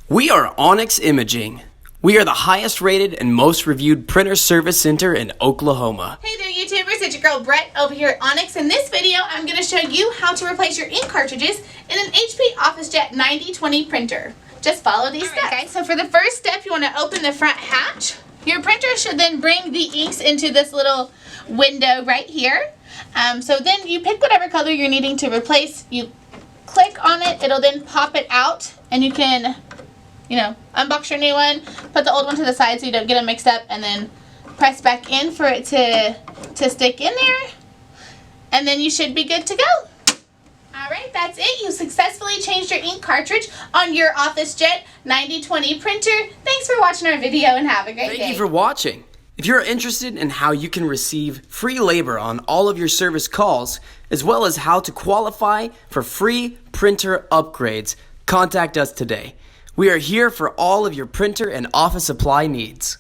We are Onyx Imaging. We are the highest rated and most reviewed printer service center in Oklahoma. Hey there YouTubers, it's your girl Brett over here at Onyx. In this video, I'm going to show you how to replace your ink cartridges in an HP OfficeJet 9020 printer. Just follow these steps. Okay, so for the first step, you want to open the front hatch. Your printer should then bring the inks into this little window right here. So then you pick whatever color you're needing to replace. You click on it, it'll then pop it out, and you can unbox your new one, put the old one to the side so you don't get them mixed up, and then press back in for it to stick in there, and then you should be good to go. Alright, that's it. You successfully changed your ink cartridge on your OfficeJet 9020 printer. Thanks for watching our video and have a great day. Thank you for watching. If you're interested in how you can receive free labor on all of your service calls, as well as how to qualify for free printer upgrades, contact us today. We are here for all of your printer and office supply needs.